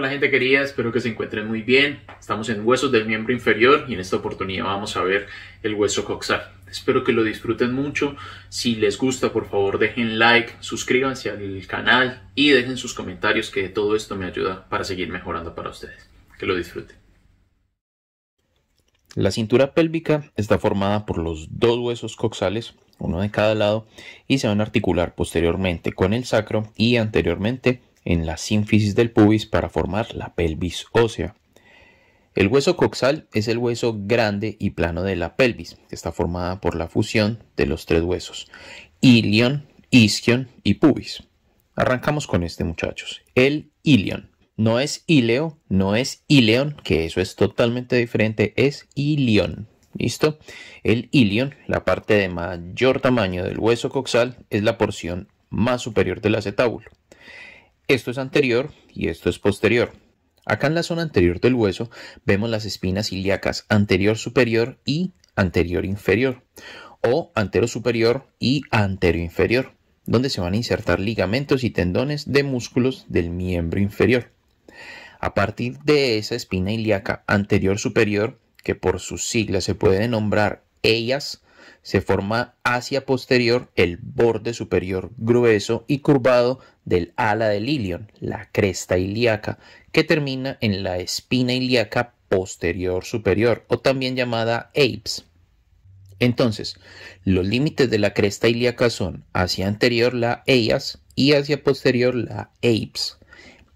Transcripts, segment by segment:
Hola gente querida, espero que se encuentren muy bien. Estamos en huesos del miembro inferior y en esta oportunidad vamos a ver el hueso coxal. Espero que lo disfruten mucho. Si les gusta, por favor dejen like, suscríbanse al canal y dejen sus comentarios, que todo esto me ayuda para seguir mejorando para ustedes. Que lo disfruten. La cintura pélvica está formada por los dos huesos coxales, uno de cada lado, y se van a articular posteriormente con el sacro y anteriormente en la sínfisis del pubis para formar la pelvis ósea. El hueso coxal es el hueso grande y plano de la pelvis, que está formada por la fusión de los tres huesos, ilion, isquion y pubis. Arrancamos con este, muchachos. El ilion. No es ileo, no es ileón, que eso es totalmente diferente, es ilion. ¿Listo? El ilion, la parte de mayor tamaño del hueso coxal, es la porción más superior del acetábulo. Esto es anterior y esto es posterior. Acá en la zona anterior del hueso vemos las espinas ilíacas anterior superior y anterior inferior, o antero superior y antero inferior, donde se van a insertar ligamentos y tendones de músculos del miembro inferior. A partir de esa espina ilíaca anterior superior, que por sus siglas se puede nombrar EIAS, se forma hacia posterior el borde superior grueso y curvado del ala del ilion, la cresta ilíaca, que termina en la espina ilíaca posterior superior, o también llamada APES. Entonces, los límites de la cresta ilíaca son hacia anterior la EIAS y hacia posterior la APES.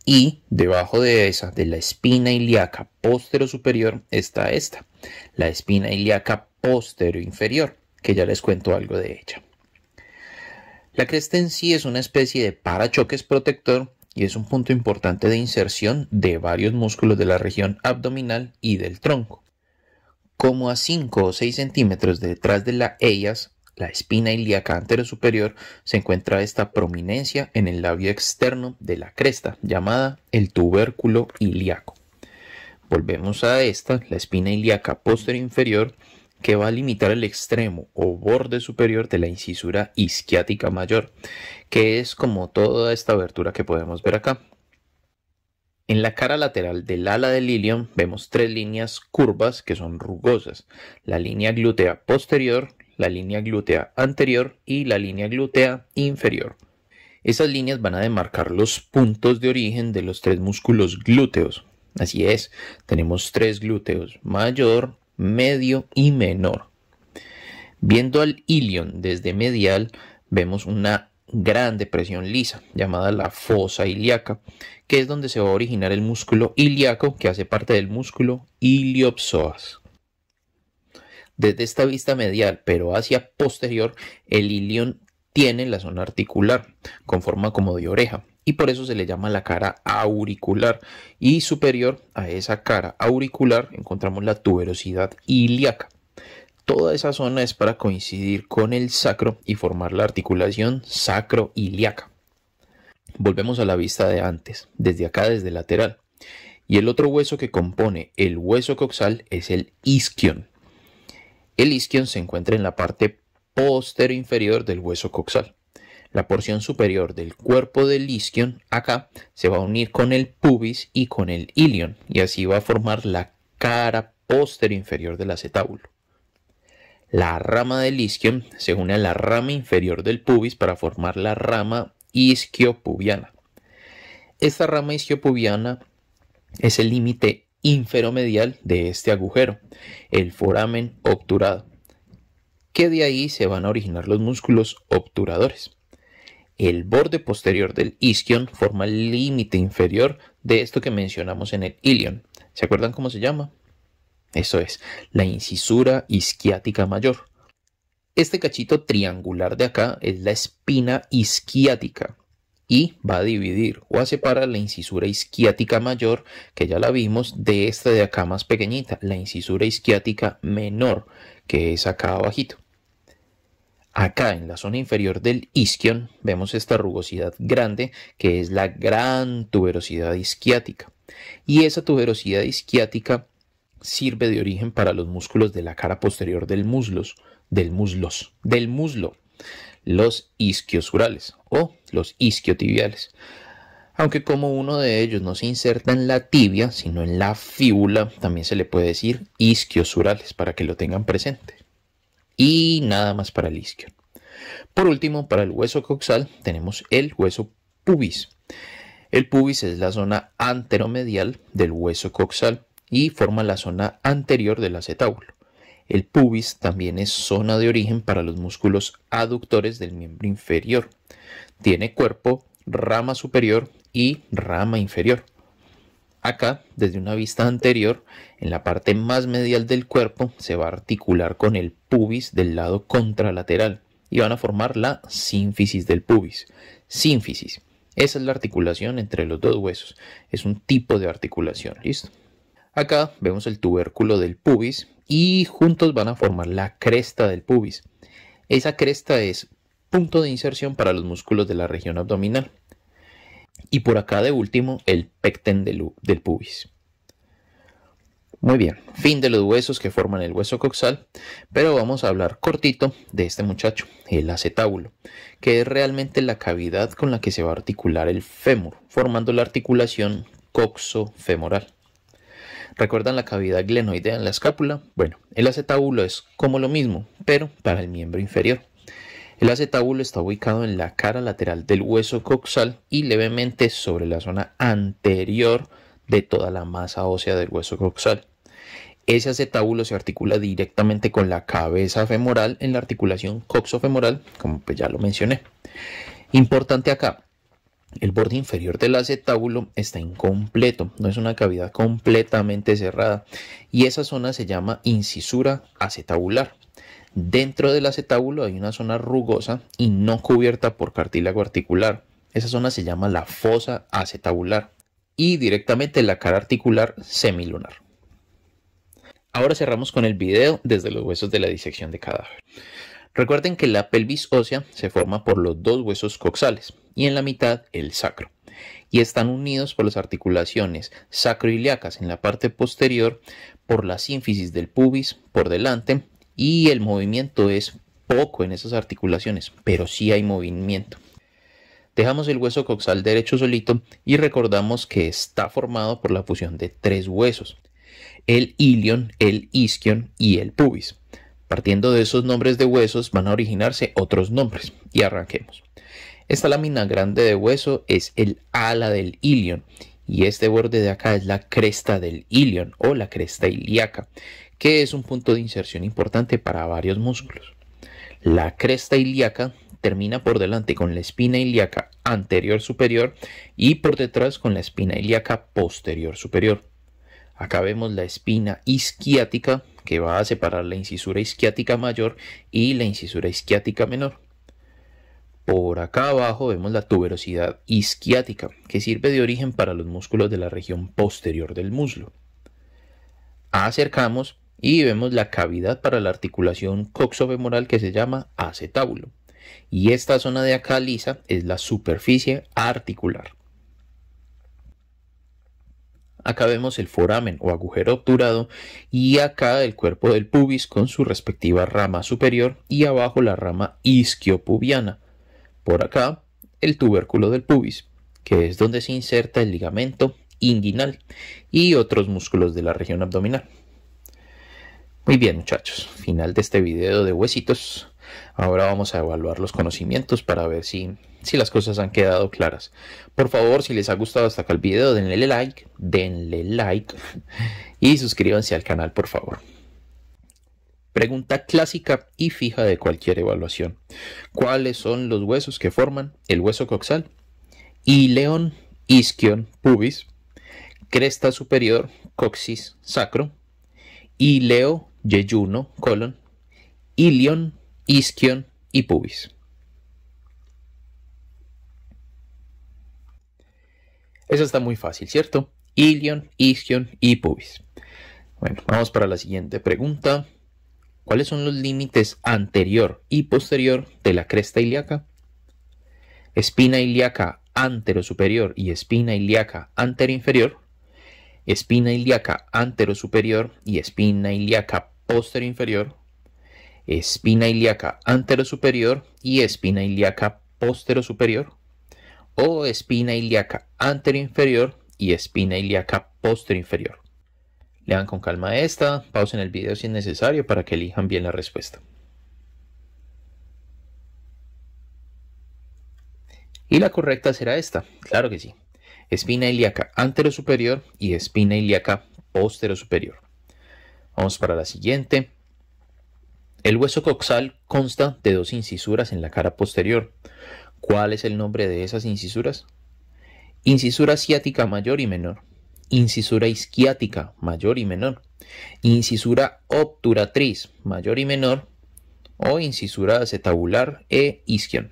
Y debajo de esa, de la espina ilíaca postero superior, está esta, la espina ilíaca postero inferior, que ya les cuento algo de ella. La cresta en sí es una especie de parachoques protector y es un punto importante de inserción de varios músculos de la región abdominal y del tronco. Como a 5 o 6 centímetros detrás de la EIAS, la espina ilíaca anterosuperior, se encuentra esta prominencia en el labio externo de la cresta, llamada el tubérculo ilíaco. Volvemos a esta, la espina ilíaca posterior inferior, que va a limitar el extremo o borde superior de la incisura isquiática mayor, que es como toda esta abertura que podemos ver acá. En la cara lateral del ala del ilion vemos tres líneas curvas que son rugosas: la línea glútea posterior, la línea glútea anterior y la línea glútea inferior. Esas líneas van a demarcar los puntos de origen de los tres músculos glúteos. Así es, tenemos tres glúteos: mayor, medio y menor. Viendo al ilion desde medial, vemos una gran depresión lisa llamada la fosa ilíaca, que es donde se va a originar el músculo ilíaco, que hace parte del músculo iliopsoas. Desde esta vista medial, pero hacia posterior, el ilion tiene la zona articular con forma como de oreja, y por eso se le llama la cara auricular, y superior a esa cara auricular encontramos la tuberosidad ilíaca. Toda esa zona es para coincidir con el sacro y formar la articulación sacro-ilíaca. Volvemos a la vista de antes, desde acá, desde el lateral. Y el otro hueso que compone el hueso coxal es el isquion. El isquion se encuentra en la parte postero inferior del hueso coxal. La porción superior del cuerpo del isquion acá se va a unir con el pubis y con el ilion, y así va a formar la cara postero inferior del acetábulo. La rama del isquion se une a la rama inferior del pubis para formar la rama isquiopubiana. Esta rama isquiopubiana es el límite inferomedial de este agujero, el foramen obturado, que de ahí se van a originar los músculos obturadores. El borde posterior del isquion forma el límite inferior de esto que mencionamos en el ilion. ¿Se acuerdan cómo se llama? Eso es, la incisura isquiática mayor. Este cachito triangular de acá es la espina isquiática y va a dividir o a separar la incisura isquiática mayor, que ya la vimos, de esta de acá más pequeñita, la incisura isquiática menor, que es acá abajito. Acá en la zona inferior del isquion vemos esta rugosidad grande, que es la gran tuberosidad isquiática, y esa tuberosidad isquiática sirve de origen para los músculos de la cara posterior del muslo, los isquiosurales o los isquiotibiales. Aunque como uno de ellos no se inserta en la tibia, sino en la fíbula, también se le puede decir isquiosurales para que lo tengan presente. Y nada más para el isquio. Por último, para el hueso coxal tenemos el hueso pubis. El pubis es la zona anteromedial del hueso coxal y forma la zona anterior del acetábulo. El pubis también es zona de origen para los músculos aductores del miembro inferior. Tiene cuerpo, rama superior y rama inferior. Acá, desde una vista anterior, en la parte más medial del cuerpo se va a articular con el pubis del lado contralateral y van a formar la sínfisis del pubis. Sínfisis. Esa es la articulación entre los dos huesos. Es un tipo de articulación. ¿Listo? Acá vemos el tubérculo del pubis y juntos van a formar la cresta del pubis. Esa cresta es punto de inserción para los músculos de la región abdominal. Y por acá de último el pecten del pubis. Muy bien, fin de los huesos que forman el hueso coxal, pero vamos a hablar cortito de este muchacho, el acetábulo, que es realmente la cavidad con la que se va a articular el fémur, formando la articulación coxofemoral. ¿Recuerdan la cavidad glenoidea en la escápula? Bueno, el acetábulo es como lo mismo, pero para el miembro inferior. El acetábulo está ubicado en la cara lateral del hueso coxal y levemente sobre la zona anterior de toda la masa ósea del hueso coxal. Ese acetábulo se articula directamente con la cabeza femoral en la articulación coxofemoral, como pues ya lo mencioné. Importante acá, el borde inferior del acetábulo está incompleto, no es una cavidad completamente cerrada y esa zona se llama incisura acetabular. Dentro del acetábulo hay una zona rugosa y no cubierta por cartílago articular. Esa zona se llama la fosa acetabular y directamente la cara articular semilunar. Ahora cerramos con el video desde los huesos de la disección de cadáver. Recuerden que la pelvis ósea se forma por los dos huesos coxales y en la mitad el sacro. Y están unidos por las articulaciones sacroiliacas en la parte posterior, por la sínfisis del pubis por delante y el movimiento es poco en esas articulaciones, pero sí hay movimiento. Dejamos el hueso coxal derecho solito y recordamos que está formado por la fusión de tres huesos, el ilion, el isquion y el pubis. Partiendo de esos nombres de huesos van a originarse otros nombres y arranquemos. Esta lámina grande de hueso es el ala del ilion y este borde de acá es la cresta del ilion o la cresta ilíaca, que es un punto de inserción importante para varios músculos. La cresta ilíaca termina por delante con la espina ilíaca anterior superior y por detrás con la espina ilíaca posterior superior. Acá vemos la espina isquiática que va a separar la incisura isquiática mayor y la incisura isquiática menor. Por acá abajo vemos la tuberosidad isquiática que sirve de origen para los músculos de la región posterior del muslo. Acercamos y vemos la cavidad para la articulación coxofemoral que se llama acetábulo. Y esta zona de acá lisa es la superficie articular. Acá vemos el foramen o agujero obturado y acá el cuerpo del pubis con su respectiva rama superior y abajo la rama isquiopubiana. Por acá el tubérculo del pubis, que es donde se inserta el ligamento inguinal y otros músculos de la región abdominal. Muy bien muchachos, final de este video de huesitos. Ahora vamos a evaluar los conocimientos para ver si las cosas han quedado claras. Por favor, si les ha gustado hasta acá el video, denle like y suscríbanse al canal, por favor. Pregunta clásica y fija de cualquier evaluación. ¿Cuáles son los huesos que forman el hueso coxal? Ilion, isquion, pubis, cresta superior, coxis, sacro, ileo, yeyuno, colon, ilion, isquion y pubis. Eso está muy fácil, ¿cierto? Ilion, isquion y pubis. Bueno, vamos para la siguiente pregunta. ¿Cuáles son los límites anterior y posterior de la cresta ilíaca? Espina ilíaca anterosuperior y espina ilíaca anteroinferior. Espina ilíaca anterosuperior y espina ilíaca posterior-inferior. Espina ilíaca anterosuperior y espina ilíaca posterior-superior. o espina ilíaca anteroinferior y espina ilíaca posterior. Lean con calma esta, pausen el video si es necesario para que elijan bien la respuesta. Y la correcta será esta, claro que sí. Espina ilíaca anterosuperior y espina ilíaca posterosuperior. Vamos para la siguiente. El hueso coxal consta de dos incisuras en la cara posterior. ¿Cuál es el nombre de esas incisuras? Incisura ciática mayor y menor. Incisura isquiática mayor y menor. Incisura obturatriz mayor y menor. O incisura acetabular e isquion.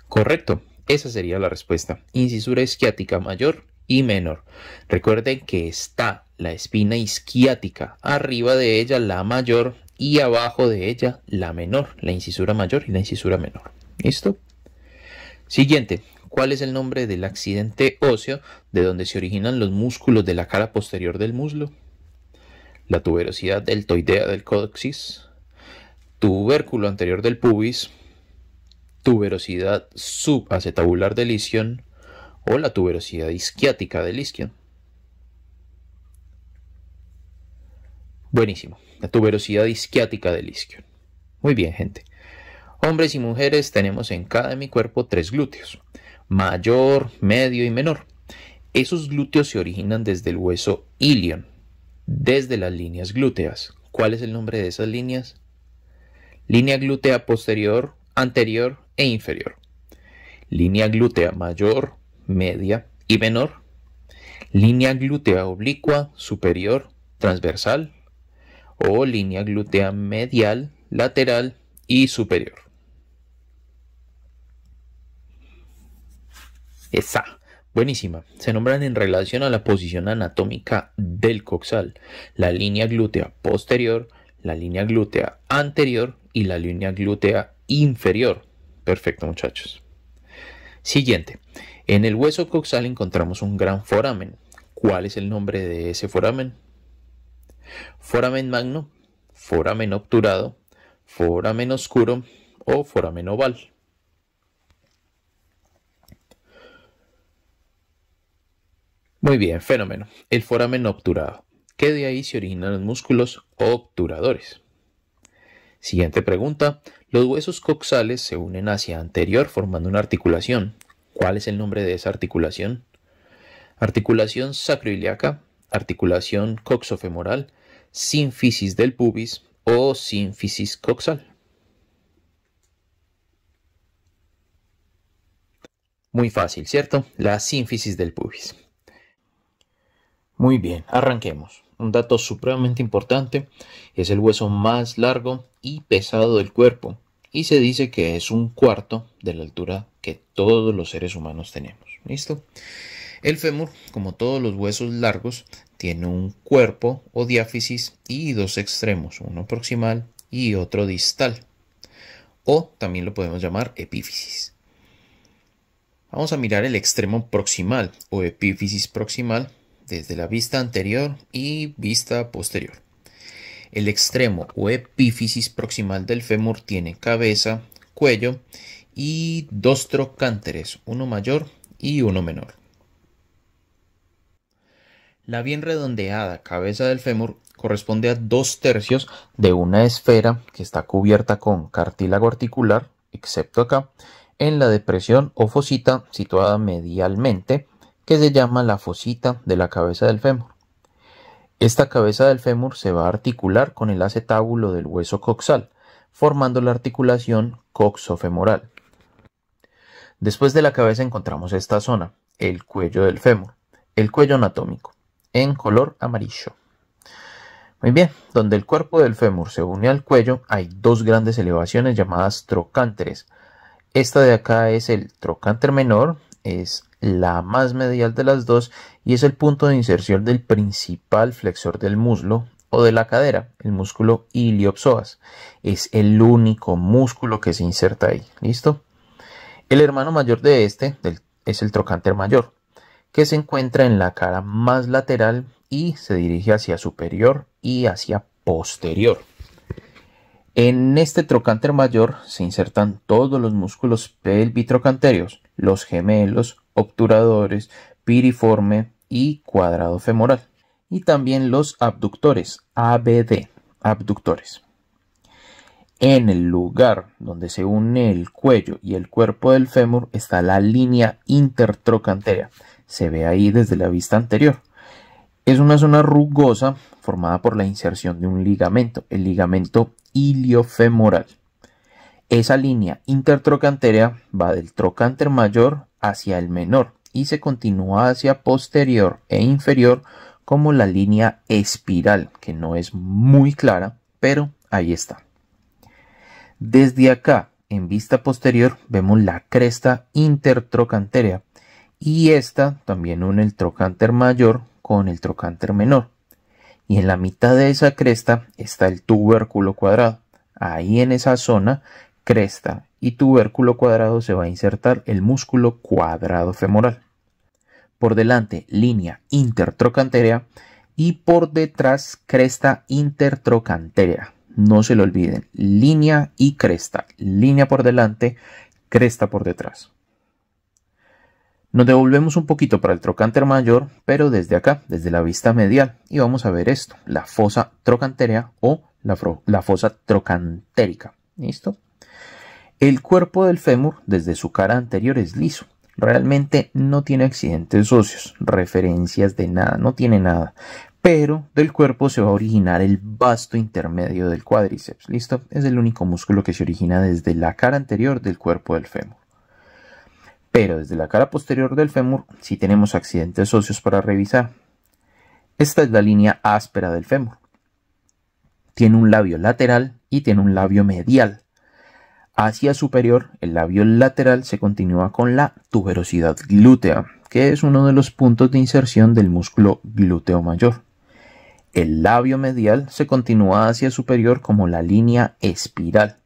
Correcto, esa sería la respuesta. Incisura isquiática mayor y menor. Recuerden que está la espina isquiática, arriba de ella la mayor y abajo de ella la menor, la incisura mayor y la incisura menor. ¿Listo? Siguiente, ¿cuál es el nombre del accidente óseo de donde se originan los músculos de la cara posterior del muslo? La tuberosidad deltoidea del coxis, tubérculo anterior del pubis, tuberosidad subacetabular del isquion o la tuberosidad isquiática del isquion. Buenísimo, la tuberosidad isquiática del isquion. Muy bien, gente. Hombres y mujeres tenemos en cada hemicuerpo 3 glúteos, mayor, medio y menor. Esos glúteos se originan desde el hueso ilion, desde las líneas glúteas. ¿Cuál es el nombre de esas líneas? Línea glútea posterior, anterior e inferior. Línea glútea mayor, media y menor. Línea glútea oblicua, superior, transversal. O línea glútea medial, lateral y superior. Esa, buenísima. Se nombran en relación a la posición anatómica del coxal. La línea glútea posterior, la línea glútea anterior y la línea glútea inferior. Perfecto, muchachos. Siguiente. En el hueso coxal encontramos un gran foramen. ¿Cuál es el nombre de ese foramen? Foramen magno, foramen obturado, foramen oscuro o foramen oval. Muy bien, fenómeno. El foramen obturado, que de ahí se originan los músculos obturadores. Siguiente pregunta. Los huesos coxales se unen hacia anterior formando una articulación. ¿Cuál es el nombre de esa articulación? Articulación sacroiliaca, articulación coxofemoral, sínfisis del pubis o sínfisis coxal. Muy fácil, ¿cierto? La sínfisis del pubis. Muy bien, arranquemos. Un dato supremamente importante, es el hueso más largo y pesado del cuerpo y se dice que es 1/4 de la altura que todos los seres humanos tenemos. ¿Listo? El fémur, como todos los huesos largos, tiene un cuerpo o diáfisis y 2 extremos, uno proximal y otro distal, o también lo podemos llamar epífisis. Vamos a mirar el extremo proximal o epífisis proximal desde la vista anterior y vista posterior. El extremo o epífisis proximal del fémur tiene cabeza, cuello y 2 trocánteres, uno mayor y uno menor. La bien redondeada cabeza del fémur corresponde a 2/3 de una esfera que está cubierta con cartílago articular, excepto acá, en la depresión o fosita situada medialmente, que se llama la fosita de la cabeza del fémur. Esta cabeza del fémur se va a articular con el acetábulo del hueso coxal, formando la articulación coxofemoral. Después de la cabeza encontramos esta zona, el cuello del fémur, el cuello anatómico, en color amarillo. Muy bien, donde el cuerpo del fémur se une al cuello hay 2 grandes elevaciones llamadas trocánteres. Esta de acá es el trocánter menor, es la más medial de las dos y es el punto de inserción del principal flexor del muslo o de la cadera, el músculo iliopsoas. Es el único músculo que se inserta ahí. ¿Listo? El hermano mayor de este es el trocánter mayor, que se encuentra en la cara más lateral y se dirige hacia superior y hacia posterior. En este trocánter mayor se insertan todos los músculos pelvitrocanteros, los gemelos, obturadores, piriforme y cuadrado femoral, y también los abductores, ABD, abductores. En el lugar donde se une el cuello y el cuerpo del fémur está la línea intertrocanterea. Se ve ahí desde la vista anterior. Es una zona rugosa formada por la inserción de un ligamento, el ligamento iliofemoral. Esa línea intertrocanterea va del trocánter mayor hacia el menor y se continúa hacia posterior e inferior como la línea espiral, que no es muy clara, pero ahí está. Desde acá, en vista posterior, vemos la cresta intertrocanterea y esta también une el trocánter mayor con el trocánter menor. Y en la mitad de esa cresta está el tubérculo cuadrado. Ahí en esa zona, cresta y tubérculo cuadrado, se va a insertar el músculo cuadrado femoral. Por delante, línea intertrocanterea y por detrás, cresta intertrocanterea. No se lo olviden, línea y cresta. Línea por delante, cresta por detrás. Nos devolvemos un poquito para el trocánter mayor, pero desde acá, desde la vista medial, y vamos a ver esto, la fosa trocanterea o la fosa trocantérica. ¿Listo? El cuerpo del fémur desde su cara anterior es liso. Realmente no tiene accidentes óseos, referencias de nada, no tiene nada. Pero del cuerpo se va a originar el vasto intermedio del cuádriceps. ¿Listo? Es el único músculo que se origina desde la cara anterior del cuerpo del fémur. Pero desde la cara posterior del fémur sí tenemos accidentes óseos para revisar. Esta es la línea áspera del fémur. Tiene un labio lateral y tiene un labio medial. Hacia superior, el labio lateral se continúa con la tuberosidad glútea, que es uno de los puntos de inserción del músculo glúteo mayor. El labio medial se continúa hacia superior como la línea espiral.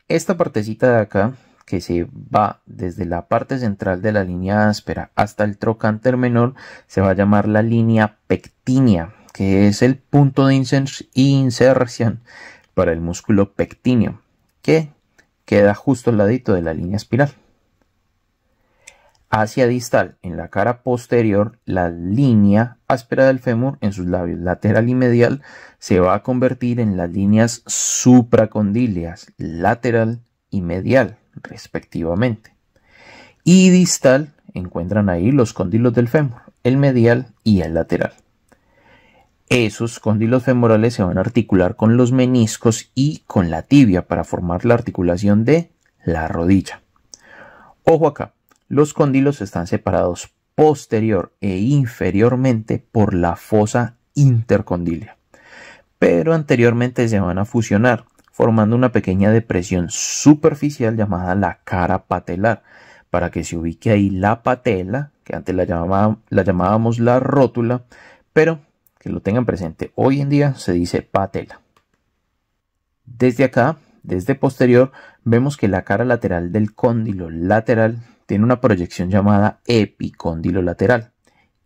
Esta partecita de acá, que se va desde la parte central de la línea áspera hasta el trocánter menor, se va a llamar la línea pectínea, que es el punto de inserción para el músculo pectíneo, que queda justo al ladito de la línea espiral. Hacia distal, en la cara posterior, la línea áspera del fémur en sus labios lateral y medial se va a convertir en las líneas supracondíleas, lateral y medial, respectivamente. Y distal, encuentran ahí los cóndilos del fémur, el medial y el lateral. Esos cóndilos femorales se van a articular con los meniscos y con la tibia para formar la articulación de la rodilla. Ojo acá, los cóndilos están separados posterior e inferiormente por la fosa intercondílea, pero anteriormente se van a fusionar, formando una pequeña depresión superficial llamada la cara patelar, para que se ubique ahí la patela, que antes la llamábamos la rótula, pero que lo tengan presente, hoy en día se dice patela. Desde acá, desde posterior, vemos que la cara lateral del cóndilo lateral tiene una proyección llamada epicóndilo lateral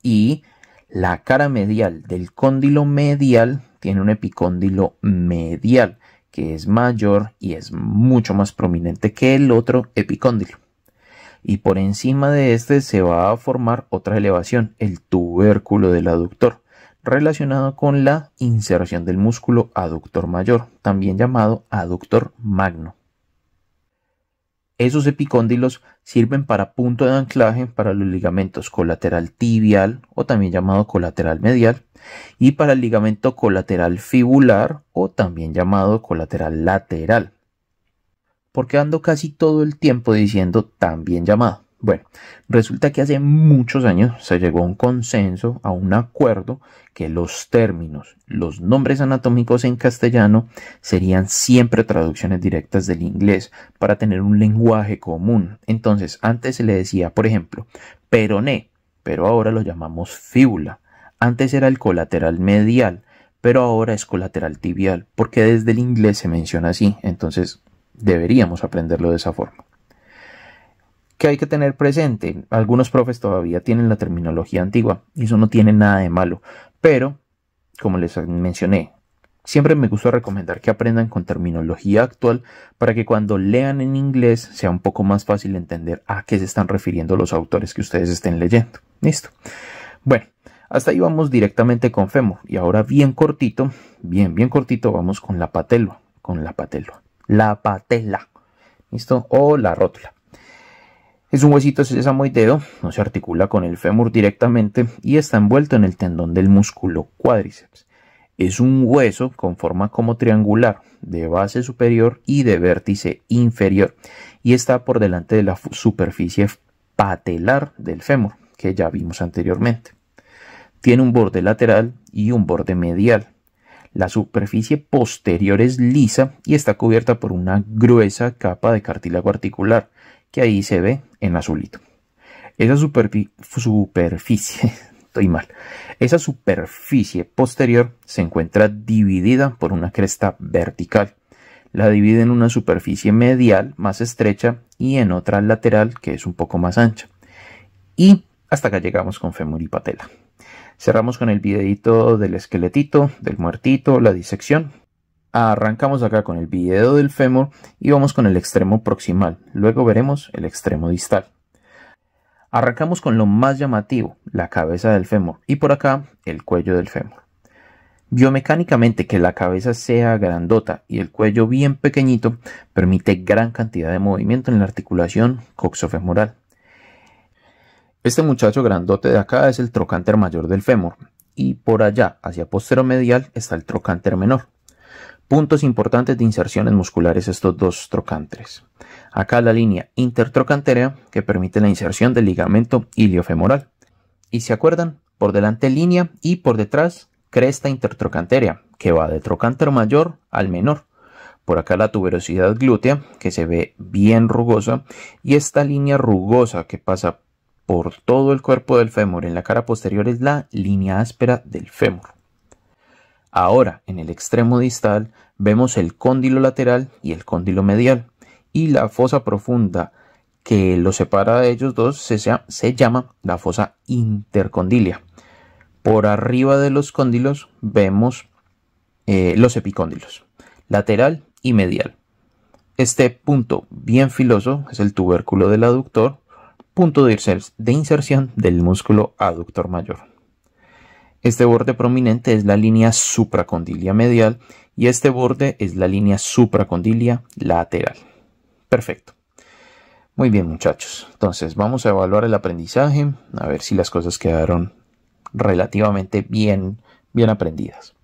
y la cara medial del cóndilo medial tiene un epicóndilo medial que es mayor y es mucho más prominente que el otro epicóndilo. Y por encima de este se va a formar otra elevación, el tubérculo del aductor, relacionado con la inserción del músculo aductor mayor, también llamado aductor magno. Esos epicóndilos sirven para punto de anclaje para los ligamentos colateral tibial o también llamado colateral medial y para el ligamento colateral fibular o también llamado colateral lateral. Porque ando casi todo el tiempo diciendo también llamado. Bueno, resulta que hace muchos años se llegó a un consenso, a un acuerdo, que los términos, los nombres anatómicos en castellano serían siempre traducciones directas del inglés para tener un lenguaje común. Entonces, antes se le decía, por ejemplo, peroné, pero ahora lo llamamos fíbula. Antes era el colateral medial, pero ahora es colateral tibial, porque desde el inglés se menciona así. Entonces, deberíamos aprenderlo de esa forma. ¿Qué hay que tener presente? Algunos profes todavía tienen la terminología antigua y eso no tiene nada de malo, pero como les mencioné, Siempre me gusta recomendar que aprendan con terminología actual para que cuando lean en inglés sea un poco más fácil entender a qué se están refiriendo los autores que ustedes estén leyendo. Listo. Bueno, hasta ahí vamos directamente con fémur. Y ahora bien cortito, bien cortito, vamos con la patela. La patela. ¿Listo? O la rótula. Es un huesito sesamoideo, no se articula con el fémur directamente y está envuelto en el tendón del músculo cuádriceps. Es un hueso con forma como triangular, de base superior y de vértice inferior, y está por delante de la superficie patelar del fémur, que ya vimos anteriormente. Tiene un borde lateral y un borde medial. La superficie posterior es lisa y está cubierta por una gruesa capa de cartílago articular, que ahí se ve en azulito. Esa superficie posterior se encuentra dividida por una cresta vertical. La divide en una superficie medial más estrecha y en otra lateral que es un poco más ancha. Y hasta acá llegamos con fémur y patela. Cerramos con el videito del esqueletito, del muertito, la disección. Arrancamos acá con el video del fémur y vamos con el extremo proximal. Luego veremos el extremo distal. Arrancamos con lo más llamativo, la cabeza del fémur, y por acá el cuello del fémur. Biomecánicamente, que la cabeza sea grandota y el cuello bien pequeñito permite gran cantidad de movimiento en la articulación coxofemoral. Este muchacho grandote de acá es el trocánter mayor del fémur y por allá hacia posteromedial está el trocánter menor. Puntos importantes de inserciones musculares estos dos trocánteres. Acá la línea intertrocanterea que permite la inserción del ligamento iliofemoral. Y se acuerdan, por delante línea y por detrás cresta intertrocanterea que va de trocánter mayor al menor. Por acá la tuberosidad glútea que se ve bien rugosa y esta línea rugosa que pasa por todo el cuerpo del fémur en la cara posterior es la línea áspera del fémur. Ahora, en el extremo distal, vemos el cóndilo lateral y el cóndilo medial, y la fosa profunda que los separa de ellos dos se llama la fosa intercondilia. Por arriba de los cóndilos vemos los epicóndilos, lateral y medial. Este punto bien filoso es el tubérculo del aductor, punto de inserción del músculo aductor mayor. Este borde prominente es la línea supracondilia medial y este borde es la línea supracondilia lateral. Perfecto. Muy bien, muchachos. Entonces vamos a evaluar el aprendizaje, a ver si las cosas quedaron relativamente bien aprendidas.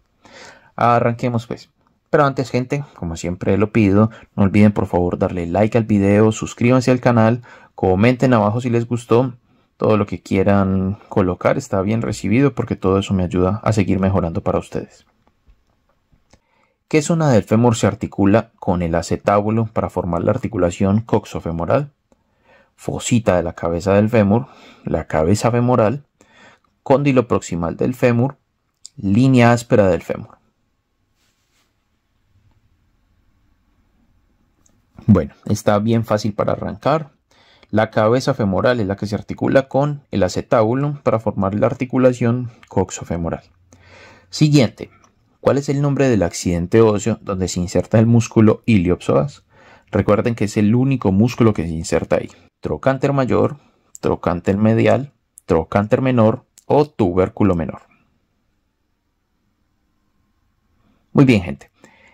Arranquemos pues. Pero antes, gente, como siempre lo pido, no olviden por favor darle like al video, suscríbanse al canal, comenten abajo si les gustó. Todo lo que quieran colocar está bien recibido porque todo eso me ayuda a seguir mejorando para ustedes. ¿Qué zona del fémur se articula con el acetábulo para formar la articulación coxofemoral? Fosita de la cabeza del fémur, la cabeza femoral, cóndilo proximal del fémur, línea áspera del fémur. Bueno, está bien fácil para arrancar. La cabeza femoral es la que se articula con el acetábulo para formar la articulación coxofemoral. Siguiente. ¿Cuál es el nombre del accidente óseo donde se inserta el músculo iliopsoas? Recuerden que es el único músculo que se inserta ahí. Trocánter mayor, trocánter medial, trocánter menor o tubérculo menor. Muy bien, gente.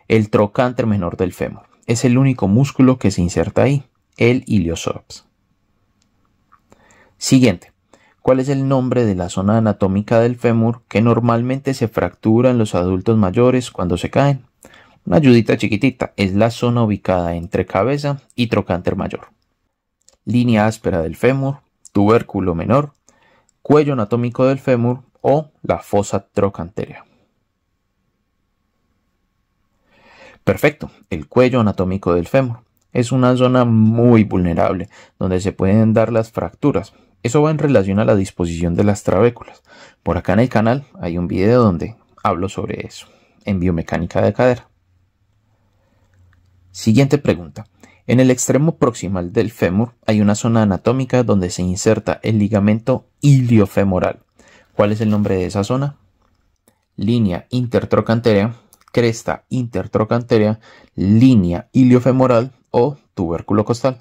El trocánter menor del fémur es el único músculo que se inserta ahí, el iliopsoas. Siguiente. ¿Cuál es el nombre de la zona anatómica del fémur que normalmente se fractura en los adultos mayores cuando se caen? Una ayudita chiquitita, es la zona ubicada entre cabeza y trocánter mayor. Línea áspera del fémur, tubérculo menor, cuello anatómico del fémur o la fosa trocántea. Perfecto, el cuello anatómico del fémur es una zona muy vulnerable donde se pueden dar las fracturas. Eso va en relación a la disposición de las trabéculas. Por acá en el canal hay un video donde hablo sobre eso, en biomecánica de cadera. Siguiente pregunta. En el extremo proximal del fémur hay una zona anatómica donde se inserta el ligamento iliofemoral. ¿Cuál es el nombre de esa zona? Línea intertrocántea, cresta intertrochantea, línea iliofemoral o tubérculo costal.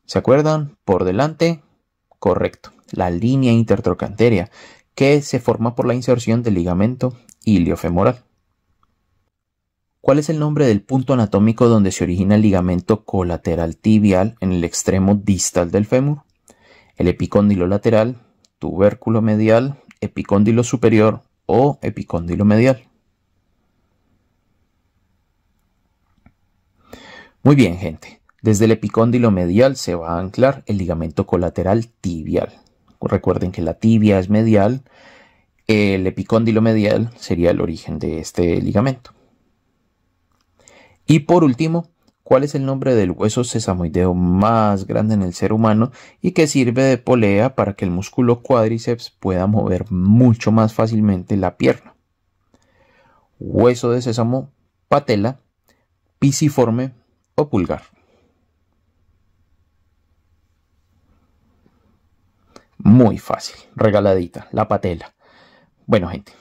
¿Se acuerdan? Por delante, correcto, la línea intertrochantea, que se forma por la inserción del ligamento iliofemoral. ¿Cuál es el nombre del punto anatómico donde se origina el ligamento colateral tibial en el extremo distal del fémur? El epicóndilo lateral, tubérculo medial, epicóndilo superior o epicóndilo medial. Muy bien, gente. Desde el epicóndilo medial se va a anclar el ligamento colateral tibial. Recuerden que la tibia es medial, el epicóndilo medial sería el origen de este ligamento. Y por último, ¿cuál es el nombre del hueso sesamoideo más grande en el ser humano y que sirve de polea para que el músculo cuádriceps pueda mover mucho más fácilmente la pierna? Hueso de sésamo, patela, pisiforme o pulgar. Muy fácil, regaladita, la patela. Bueno, gente,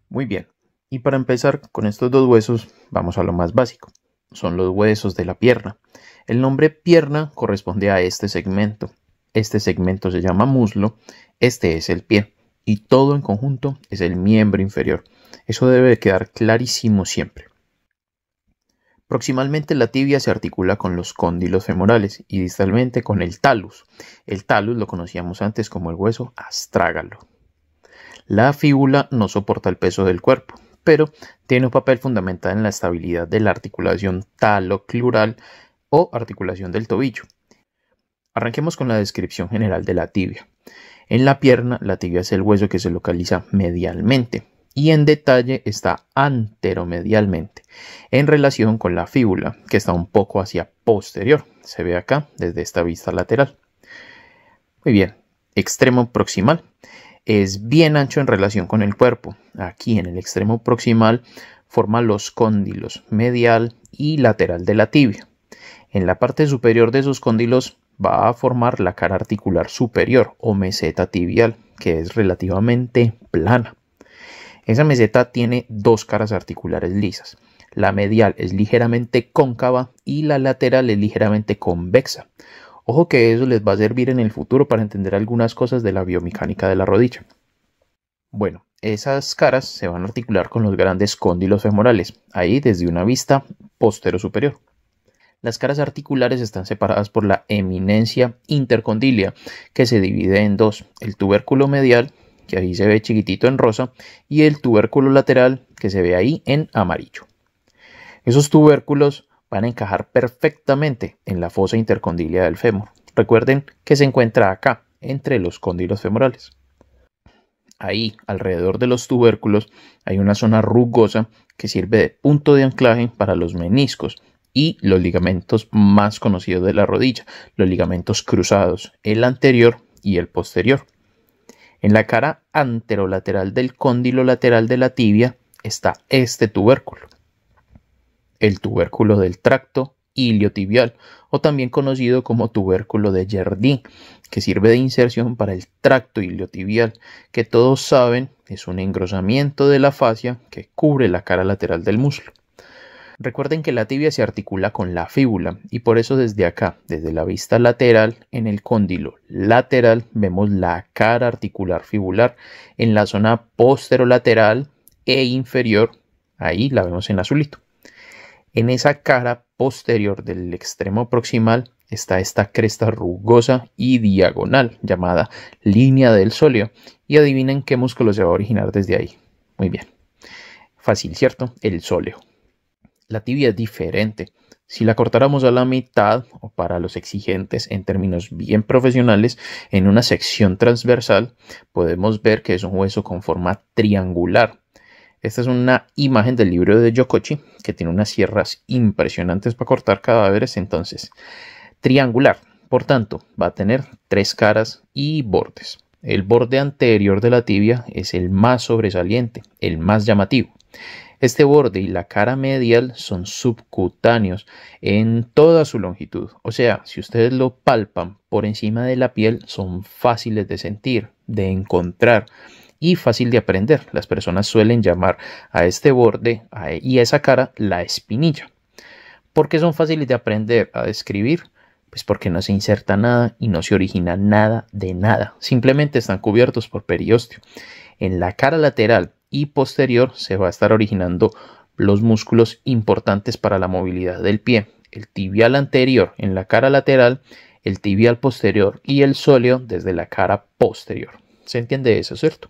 muy bien. Y para empezar con estos dos huesos, vamos a lo más básico. Son los huesos de la pierna. El nombre pierna corresponde a este segmento. Este segmento se llama muslo, este es el pie y todo en conjunto es el miembro inferior. Eso debe quedar clarísimo siempre. Proximalmente la tibia se articula con los cóndilos femorales y distalmente con el talus. El talus lo conocíamos antes como el hueso astrágalo. La fíbula no soporta el peso del cuerpo, pero tiene un papel fundamental en la estabilidad de la articulación taloclural o articulación del tobillo. Arranquemos con la descripción general de la tibia. En la pierna, la tibia es el hueso que se localiza medialmente y en detalle está anteromedialmente en relación con la fíbula, que está un poco hacia posterior. Se ve acá desde esta vista lateral. Muy bien, extremo proximal. Es bien ancho en relación con el cuerpo. Aquí en el extremo proximal forma los cóndilos medial y lateral de la tibia. En la parte superior de esos cóndilos va a formar la cara articular superior o meseta tibial, que es relativamente plana. Esa meseta tiene dos caras articulares lisas. La medial es ligeramente cóncava y la lateral es ligeramente convexa. Ojo que eso les va a servir en el futuro para entender algunas cosas de la biomecánica de la rodilla. Bueno, esas caras se van a articular con los grandes cóndilos femorales, ahí desde una vista postero-superior. Las caras articulares están separadas por la eminencia intercondilia, que se divide en dos: el tubérculo medial, que ahí se ve chiquitito en rosa, y el tubérculo lateral, que se ve ahí en amarillo. Esos tubérculos van a encajar perfectamente en la fosa intercondilia del fémur. Recuerden que se encuentra acá, entre los cóndilos femorales. Ahí, alrededor de los tubérculos, hay una zona rugosa que sirve de punto de anclaje para los meniscos y los ligamentos más conocidos de la rodilla, los ligamentos cruzados, el anterior y el posterior. En la cara anterolateral del cóndilo lateral de la tibia está este tubérculo, el tubérculo del tracto iliotibial, o también conocido como tubérculo de Jerdí, que sirve de inserción para el tracto iliotibial, que todos saben es un engrosamiento de la fascia que cubre la cara lateral del muslo. Recuerden que la tibia se articula con la fíbula y por eso desde acá, desde la vista lateral, en el cóndilo lateral vemos la cara articular fibular en la zona posterolateral e inferior, ahí la vemos en azulito. En esa cara posterior del extremo proximal está esta cresta rugosa y diagonal llamada línea del sóleo y adivinen qué músculo se va a originar desde ahí. Muy bien, fácil, ¿cierto? El sóleo. La tibia es diferente. Si la cortáramos a la mitad, o para los exigentes en términos bien profesionales, en una sección transversal, podemos ver que es un hueso con forma triangular. Esta es una imagen del libro de Yokochi, que tiene unas sierras impresionantes para cortar cadáveres. Entonces, triangular. Por tanto, va a tener tres caras y bordes. El borde anterior de la tibia es el más sobresaliente, el más llamativo. Este borde y la cara medial son subcutáneos en toda su longitud. O sea, si ustedes lo palpan por encima de la piel, son fáciles de sentir, de encontrar. y fácil de aprender. Las personas suelen llamar a este borde y a esa cara la espinilla. ¿Por qué son fáciles de aprender a describir? Pues porque no se inserta nada y no se origina nada de nada. Simplemente están cubiertos por periósteo. En la cara lateral y posterior se va a estar originando los músculos importantes para la movilidad del pie. El tibial anterior en la cara lateral, el tibial posterior y el sóleo desde la cara posterior. ¿Se entiende eso, cierto?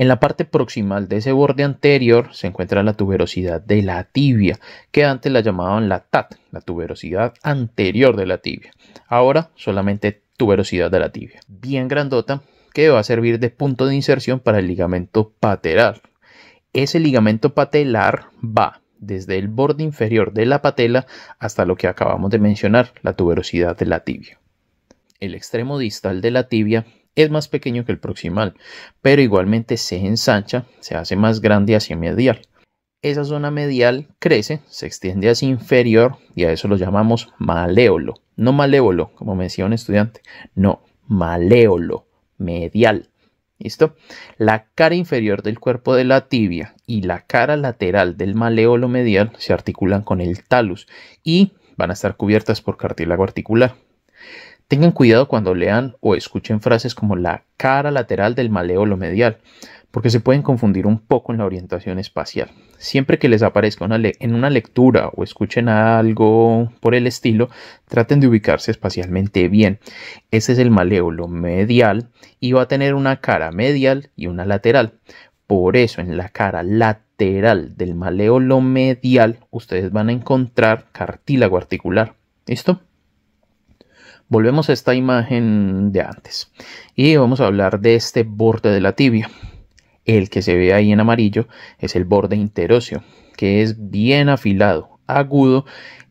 En la parte proximal de ese borde anterior se encuentra la tuberosidad de la tibia, que antes la llamaban la TAT, la tuberosidad anterior de la tibia. Ahora solamente tuberosidad de la tibia. Bien grandota, que va a servir de punto de inserción para el ligamento patelar. Ese ligamento patelar va desde el borde inferior de la patela hasta lo que acabamos de mencionar, la tuberosidad de la tibia. El extremo distal de la tibia es más pequeño que el proximal, pero igualmente se ensancha, se hace más grande hacia medial. Esa zona medial crece, se extiende hacia inferior y a eso lo llamamos maléolo. No malévolo, como me decía un estudiante, no, maléolo, medial. ¿Listo? La cara inferior del cuerpo de la tibia y la cara lateral del maléolo medial se articulan con el talus y van a estar cubiertas por cartílago articular. Tengan cuidado cuando lean o escuchen frases como la cara lateral del maléolo medial, porque se pueden confundir un poco en la orientación espacial. Siempre que les aparezca en una lectura o escuchen algo por el estilo, traten de ubicarse espacialmente bien. Ese es el maléolo medial y va a tener una cara medial y una lateral. Por eso en la cara lateral del maléolo medial ustedes van a encontrar cartílago articular. ¿Listo? Volvemos a esta imagen de antes y vamos a hablar de este borde de la tibia. El que se ve ahí en amarillo es el borde interóseo, que es bien afilado, agudo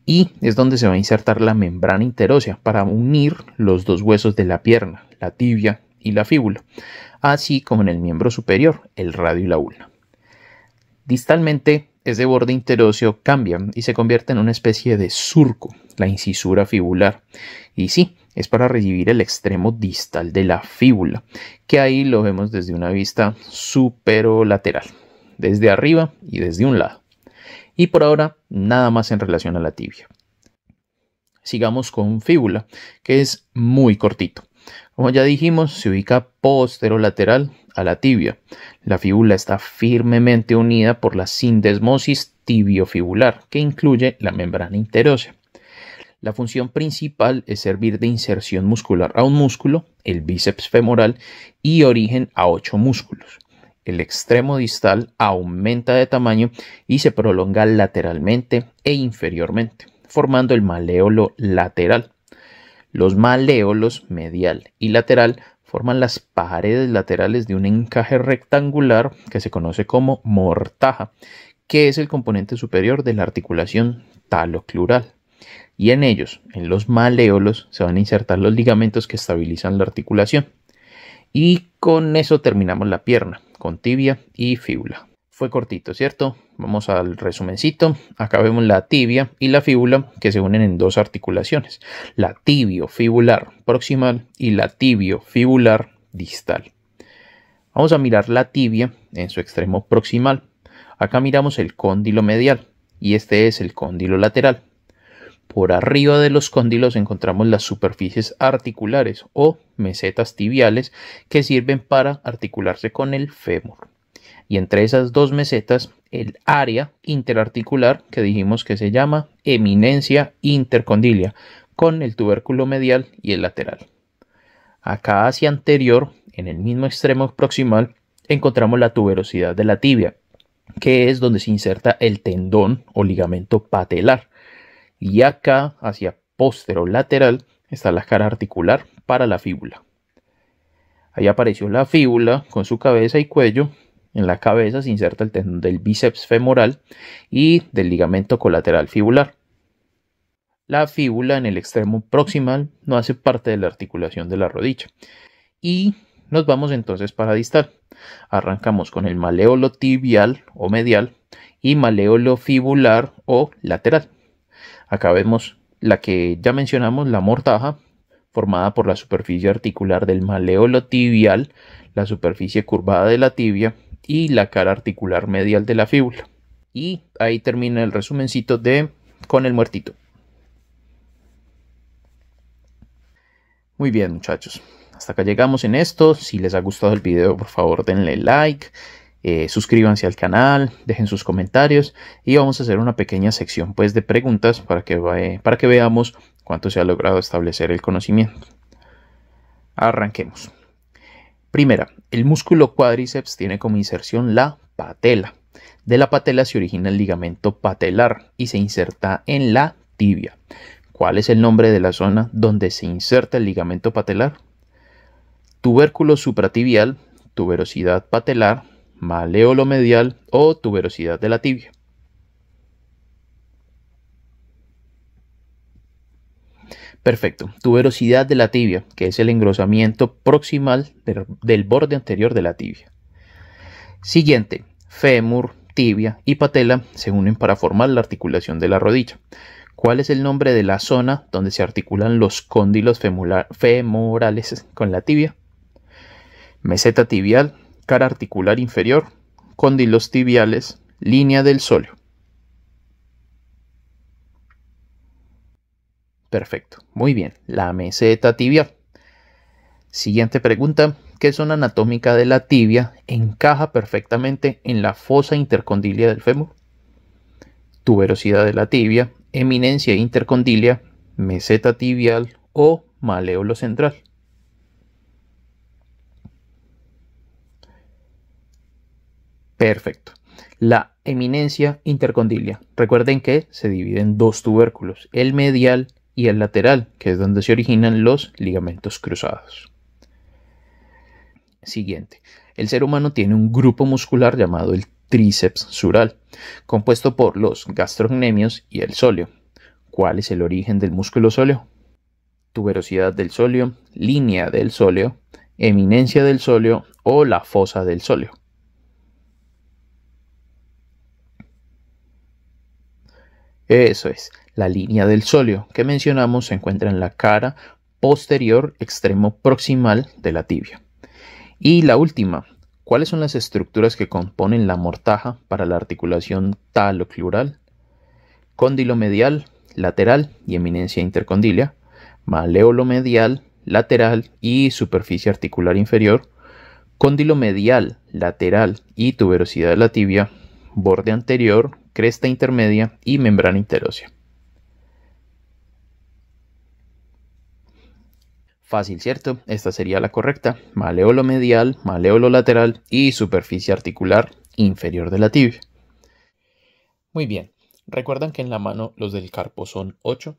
y es donde se va a insertar la membrana interósea para unir los dos huesos de la pierna, la tibia y la fíbula, así como en el miembro superior, el radio y la ulna. Distalmente, ese borde interóseo cambia y se convierte en una especie de surco, la incisura fibular. Y sí, es para recibir el extremo distal de la fíbula, que ahí lo vemos desde una vista superolateral, desde arriba y desde un lado. Y por ahora, nada más en relación a la tibia. Sigamos con fíbula, que es muy cortito. Como ya dijimos, se ubica posterolateral a la tibia. La fíbula está firmemente unida por la sindesmosis tibiofibular, que incluye la membrana interósea. La función principal es servir de inserción muscular a un músculo, el bíceps femoral, y origen a 8 músculos. El extremo distal aumenta de tamaño y se prolonga lateralmente e inferiormente, formando el maléolo lateral. Los maléolos medial y lateral forman las paredes laterales de un encaje rectangular que se conoce como mortaja, que es el componente superior de la articulación taloclural. Y en ellos, en los maléolos, se van a insertar los ligamentos que estabilizan la articulación. Y con eso terminamos la pierna, con tibia y fíbula. Fue cortito, ¿cierto? Vamos al resumencito. Acá vemos la tibia y la fíbula que se unen en dos articulaciones. La tibiofibular proximal y la tibiofibular distal. Vamos a mirar la tibia en su extremo proximal. Acá miramos el cóndilo medial y este es el cóndilo lateral. Por arriba de los cóndilos encontramos las superficies articulares o mesetas tibiales que sirven para articularse con el fémur. Y entre esas dos mesetas, el área interarticular que dijimos que se llama eminencia intercondilia, con el tubérculo medial y el lateral. Acá hacia anterior, en el mismo extremo proximal, encontramos la tuberosidad de la tibia, que es donde se inserta el tendón o ligamento patelar. Y acá hacia posterolateral está la cara articular para la fíbula. Ahí apareció la fíbula con su cabeza y cuello. En la cabeza se inserta el tendón del bíceps femoral y del ligamento colateral fibular. La fíbula en el extremo proximal no hace parte de la articulación de la rodilla. Y nos vamos entonces para distal. Arrancamos con el maléolo tibial o medial y maléolo fibular o lateral. Acá vemos la que ya mencionamos, la mortaja, formada por la superficie articular del maléolo tibial, la superficie curvada de la tibia y la cara articular medial de la fíbula. Y ahí termina el resumencito con el muertito. Muy bien, muchachos. Hasta acá llegamos en esto. Si les ha gustado el video, por favor denle like, suscríbanse al canal, dejen sus comentarios y vamos a hacer una pequeña sección pues de preguntas para que veamos cuánto se ha logrado establecer el conocimiento. Arranquemos. Primera, el músculo cuádriceps tiene como inserción la patela. De la patela se origina el ligamento patelar y se inserta en la tibia. ¿Cuál es el nombre de la zona donde se inserta el ligamento patelar? Tubérculo supratibial, tuberosidad patelar, maléolo medial o tuberosidad de la tibia. Perfecto, tuberosidad de la tibia, que es el engrosamiento proximal del borde anterior de la tibia. Siguiente, fémur, tibia y patela se unen para formar la articulación de la rodilla. ¿Cuál es el nombre de la zona donde se articulan los cóndilos femorales con la tibia? Meseta tibial, cara articular inferior, cóndilos tibiales, línea del sóleo. Perfecto, muy bien, la meseta tibial. Siguiente pregunta, ¿qué zona anatómica de la tibia encaja perfectamente en la fosa intercondilia del fémur? Tuberosidad de la tibia, eminencia intercondilia, meseta tibial o maléolo central. Perfecto. La eminencia intercondilia. Recuerden que se divide en dos tubérculos, el medial y el lateral, que es donde se originan los ligamentos cruzados. Siguiente. El ser humano tiene un grupo muscular llamado el tríceps sural, compuesto por los gastrocnemios y el sóleo. ¿Cuál es el origen del músculo sóleo? Tuberosidad del sóleo, línea del sóleo, eminencia del sóleo o la fosa del sóleo. Eso es, la línea del sóleo que mencionamos se encuentra en la cara posterior extremo proximal de la tibia. Y la última, ¿cuáles son las estructuras que componen la mortaja para la articulación taloclural? Cóndilo medial, lateral y eminencia intercondilia, maléolo medial, lateral y superficie articular inferior, cóndilo medial, lateral y tuberosidad de la tibia, borde anterior, cresta intermedia y membrana interósea. Fácil, ¿cierto? Esta sería la correcta. Maléolo medial, maléolo lateral y superficie articular inferior de la tibia. Muy bien. ¿Recuerdan que en la mano los del carpo son 8?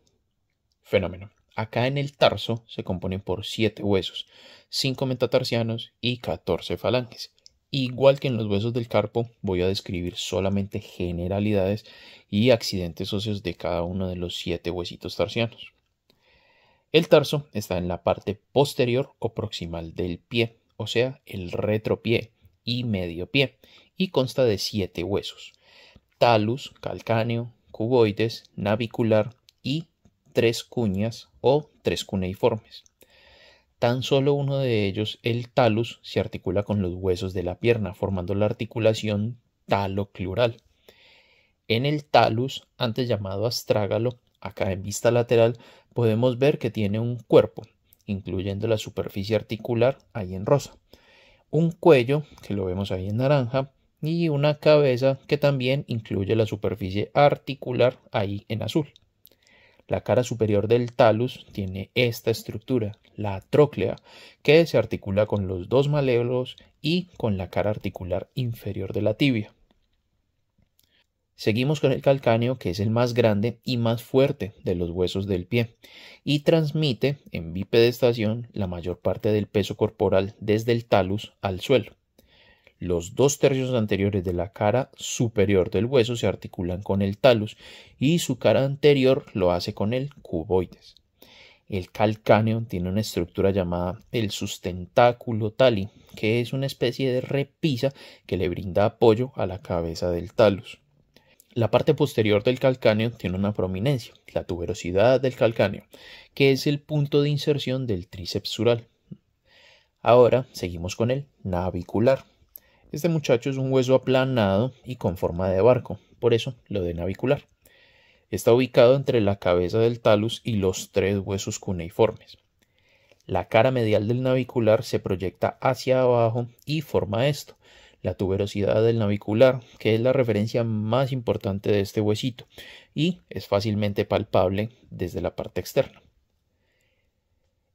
Fenómeno. Acá en el tarso se componen por 7 huesos, 5 metatarsianos y 14 falanges. Igual que en los huesos del carpo, voy a describir solamente generalidades y accidentes óseos de cada uno de los 7 huesitos tarsianos. El tarso está en la parte posterior o proximal del pie, o sea, el retropié y medio pie, y consta de 7 huesos: talus, calcáneo, cuboides, navicular y 3 cuñas o 3 cuneiformes. Tan solo uno de ellos, el talus, se articula con los huesos de la pierna, formando la articulación taloclural. En el talus, antes llamado astrágalo, acá en vista lateral, podemos ver que tiene un cuerpo, incluyendo la superficie articular ahí en rosa, un cuello, que lo vemos ahí en naranja, y una cabeza que también incluye la superficie articular ahí en azul. La cara superior del talus tiene esta estructura, la tróclea, que se articula con los dos maléolos y con la cara articular inferior de la tibia. Seguimos con el calcáneo, que es el más grande y más fuerte de los huesos del pie, y transmite en bipedestación la mayor parte del peso corporal desde el talus al suelo. Los 2/3 anteriores de la cara superior del hueso se articulan con el talus y su cara anterior lo hace con el cuboides. El calcáneo tiene una estructura llamada el sustentáculo tali, que es una especie de repisa que le brinda apoyo a la cabeza del talus. La parte posterior del calcáneo tiene una prominencia, la tuberosidad del calcáneo, que es el punto de inserción del tríceps sural. Ahora seguimos con el navicular. Este muchacho es un hueso aplanado y con forma de barco, por eso lo de navicular. Está ubicado entre la cabeza del talus y los 3 huesos cuneiformes. La cara medial del navicular se proyecta hacia abajo y forma esto, la tuberosidad del navicular, que es la referencia más importante de este huesito y es fácilmente palpable desde la parte externa.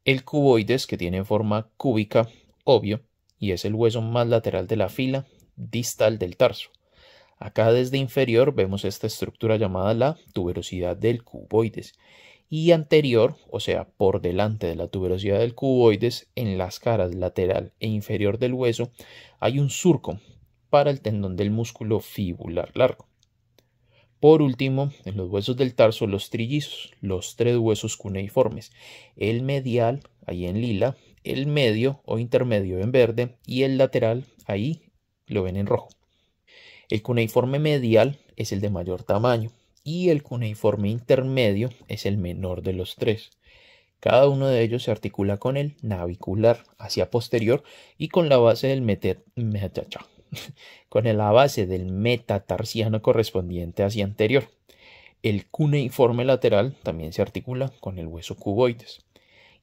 El cuboides, que tiene forma cúbica, obvio, y es el hueso más lateral de la fila distal del tarso. Acá desde inferior vemos esta estructura llamada la tuberosidad del cuboides. Y anterior, o sea, por delante de la tuberosidad del cuboides, en las caras lateral e inferior del hueso, hay un surco para el tendón del músculo fibular largo. Por último, en los huesos del tarso, los trillizos, los 3 huesos cuneiformes, el medial, ahí en lila, el medio o intermedio en verde y el lateral, ahí lo ven en rojo. El cuneiforme medial es el de mayor tamaño y el cuneiforme intermedio es el menor de los 3. Cada uno de ellos se articula con el navicular hacia posterior y con la base del metatarsiano correspondiente hacia anterior. El cuneiforme lateral también se articula con el hueso cuboides.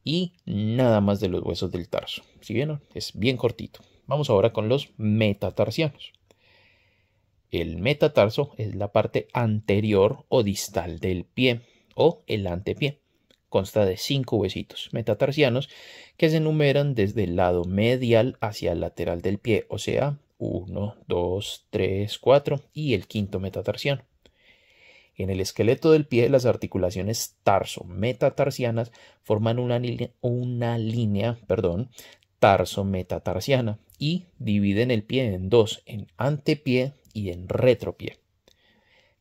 Y nada más de los huesos del tarso. ¿Sí vieron? Es bien cortito. Vamos ahora con los metatarsianos. El metatarso es la parte anterior o distal del pie o el antepié. Consta de 5 huesitos metatarsianos que se enumeran desde el lado medial hacia el lateral del pie, o sea, 1, 2, 3, 4 y el quinto metatarsiano. En el esqueleto del pie, las articulaciones tarso-metatarsianas forman una línea tarso-metatarsiana y dividen el pie en 2, en antepié y en retropié.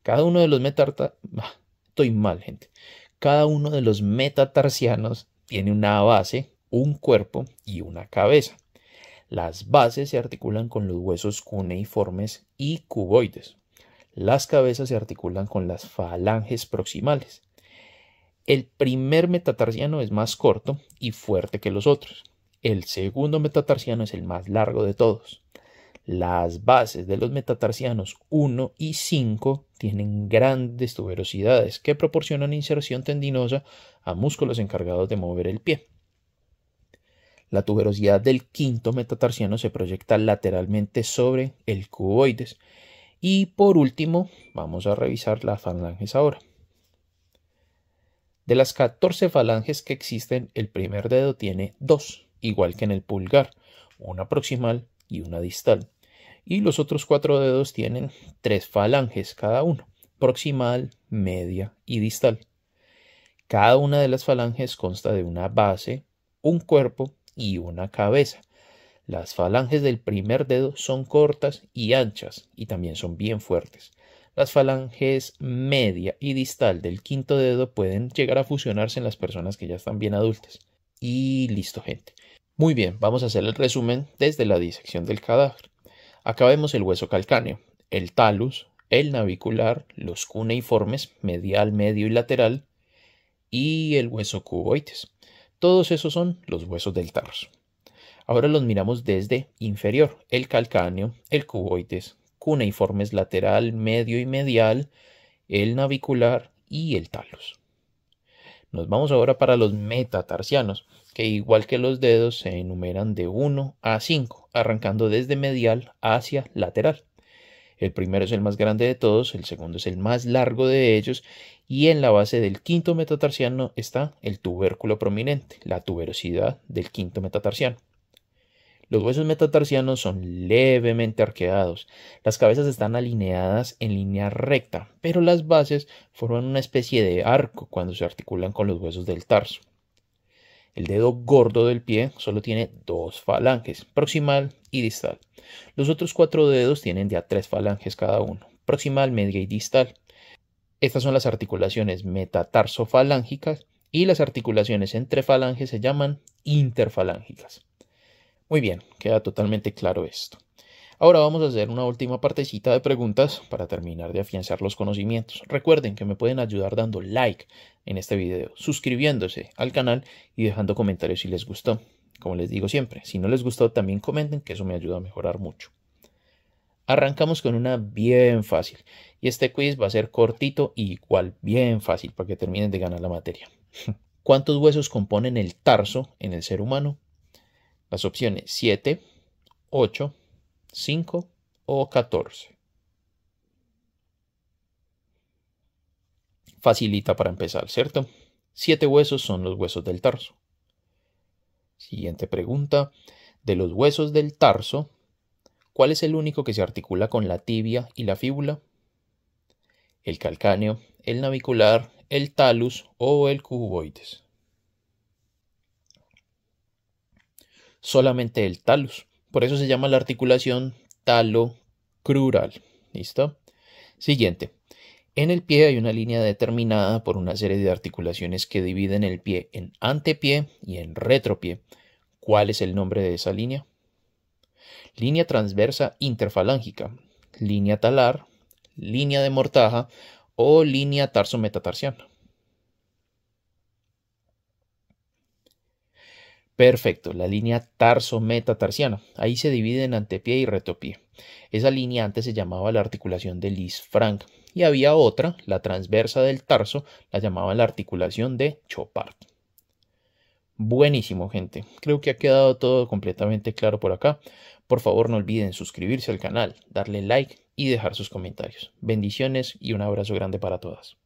Cada uno de los Cada uno de los metatarsianos tiene una base, un cuerpo y una cabeza. Las bases se articulan con los huesos cuneiformes y cuboides. Las cabezas se articulan con las falanges proximales. El primer metatarsiano es más corto y fuerte que los otros. El segundo metatarsiano es el más largo de todos. Las bases de los metatarsianos 1 y 5 tienen grandes tuberosidades que proporcionan inserción tendinosa a músculos encargados de mover el pie. La tuberosidad del quinto metatarsiano se proyecta lateralmente sobre el cuboides. Y por último, vamos a revisar las falanges ahora. De las 14 falanges que existen, el primer dedo tiene 2, igual que en el pulgar, una proximal y una distal. Y los otros 4 dedos tienen 3 falanges cada uno, proximal, media y distal. Cada una de las falanges consta de una base, un cuerpo y una cabeza. Las falanges del primer dedo son cortas y anchas y también son bien fuertes. Las falanges media y distal del quinto dedo pueden llegar a fusionarse en las personas que ya están bien adultas. Y listo, gente. Muy bien, vamos a hacer el resumen desde la disección del cadáver. Acá vemos el hueso calcáneo, el talus, el navicular, los cuneiformes, medial, medio y lateral, y el hueso cuboides. Todos esos son los huesos del tarso. Ahora los miramos desde inferior, el calcáneo, el cuboides, cuneiformes lateral, medio y medial, el navicular y el talus. Nos vamos ahora para los metatarsianos, que igual que los dedos se enumeran de 1 a 5, arrancando desde medial hacia lateral. El primero es el más grande de todos, el segundo es el más largo de ellos y en la base del quinto metatarsiano está el tubérculo prominente, la tuberosidad del quinto metatarsiano. Los huesos metatarsianos son levemente arqueados. Las cabezas están alineadas en línea recta, pero las bases forman una especie de arco cuando se articulan con los huesos del tarso. El dedo gordo del pie solo tiene 2 falanges, proximal y distal. Los otros 4 dedos tienen de a 3 falanges cada uno, proximal, media y distal. Estas son las articulaciones metatarsofalángicas y las articulaciones entre falanges se llaman interfalángicas. Muy bien, queda totalmente claro esto. Ahora vamos a hacer una última partecita de preguntas para terminar de afianzar los conocimientos. Recuerden que me pueden ayudar dando like en este video, suscribiéndose al canal y dejando comentarios si les gustó. Como les digo siempre, si no les gustó también comenten, que eso me ayuda a mejorar mucho. Arrancamos con una bien fácil y este quiz va a ser cortito y igual bien fácil para que terminen de ganar la materia. ¿Cuántos huesos componen el tarso en el ser humano? Las opciones 7, 8, 5 o 14. Facilita para empezar, ¿cierto? 7 huesos son los huesos del tarso. Siguiente pregunta. De los huesos del tarso, ¿cuál es el único que se articula con la tibia y la fíbula? ¿El calcáneo, el navicular, el talus o el cuboides? Solamente el talus. Por eso se llama la articulación talocrural. ¿Listo? Siguiente. En el pie hay una línea determinada por una serie de articulaciones que dividen el pie en antepié y en retropié. ¿Cuál es el nombre de esa línea? Línea transversa interfalángica, línea talar, línea de Mortaja o línea tarso-metatarsiana. Perfecto, la línea tarso-metatarsiana. Ahí se divide en antepié y retropié. Esa línea antes se llamaba la articulación de Lisfranc y había otra, la transversa del tarso, la llamaban la articulación de Chopard. Buenísimo, gente. Creo que ha quedado todo completamente claro por acá. Por favor, no olviden suscribirse al canal, darle like y dejar sus comentarios. Bendiciones y un abrazo grande para todas.